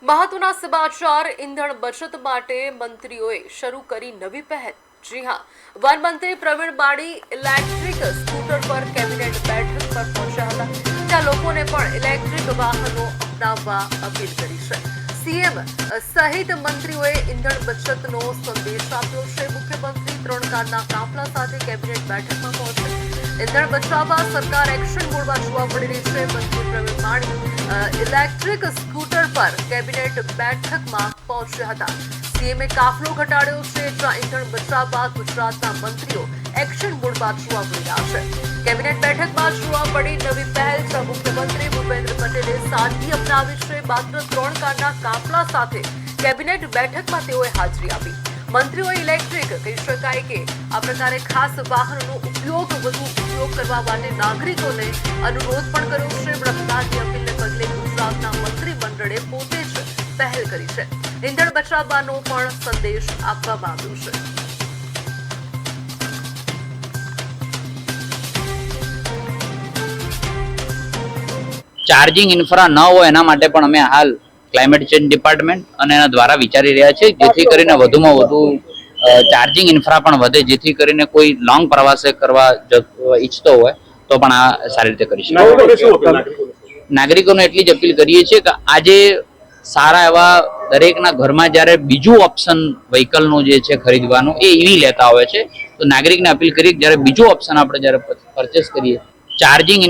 મહત્વના સમાચાર ઈંધણ બચત માટે મંત્રીઓએ શરૂ કરી નવી પહેલ। જી હા, વન મંત્રી પ્રવીણ બાણી ઇલેક્ટ્રિક સ્કૂટર પર કેબિનેટ બેઠક પર પહોંચ્યા હતા, ત્યાં લોકોને પણ ઇલેક્ટ્રિક વાહનો અપનાવવા અપીલ કરી છે। સીએમ સહિત મંત્રીઓએ ઈંધણ બચતનો સંદેશ આપ્યો છે। મુખ્યમંત્રી 3 કારના કાફલા સાથે કેબિનેટ બેઠકમાં પહોંચ્યા। ઈંધણ બચાવવા સરકાર એક્શન મોડમાં જોવા મળી રહી છે। મંત્રી પ્રવીણ બાણી ઇલેક્ટ્રિક સ્કૂટર પર કેબિનેટ બેઠકમાં પહોંચ્યા હતા। સીએમએ કાફલો ઘટાડ્યો છે, જ્યાં ઈંધણ બચાવવા ગુજરાતના મંત્રીઓ એક્શન મોડમાં જોવા મળી રહ્યા છે। કેબિનેટ બેઠકમાં જોવા મળી નવી પહેલ, જ્યાં મુખ્યમંત્રી ભૂપેન્દ્ર પટેલે સાદગી અપનાવી છે। માત્ર 3 કારના કાફલા સાથે કેબિનેટ બેઠકમાં તેઓએ હાજરી આપી। મંત્રીઓએ ઇલેક્ટ્રિક કહી શકાય કે આ પ્રકારે ખાસ વાહનોનો વધુ ઉપયોગ કરવા માટે નાગરિકોને અનુરોધ પણ કર્યો છે। વડાપ્રધાનની અપીલને પગલે ગુજરાતના મંત્રીમંડળે પોતે જ પહેલ કરી છે। ઈંધણ બચાવવાનો પણ સંદેશ આપવામાં આવ્યો છે। ચાર્જિંગ ઇન્ફ્રા ન હોય એના માટે પણ અમે હાલ ક્લાઇમેટ ચેન્જ ડિપાર્ટમેન્ટ અને એના દ્વારા વિચારી રહ્યા છે, જેથી કરીને વધુમાં વધુ ચાર્જિંગ ઇન્ફ્રા પણ વધે, જેથી કરીને કોઈ લોંગ પ્રવાસે કરવા ઈચ્છતો હોય તો પણ આ સારી રીતે કરી શકે। નાગરિકોને એટલી જ અપીલ કરીએ છીએ કે આજે સારા એવા દરેકના ઘરમાં જ્યારે બીજું ઓપ્શન વ્હીકલનું જે છે ખરીદવાનું એ ઈવી લેતા હોય છે, તો નાગરિકને અપીલ કરીએ કે જ્યારે બીજું ઓપ્શન આપણે જ્યારે પરચેસ કરીએ, ચાર્જિંગ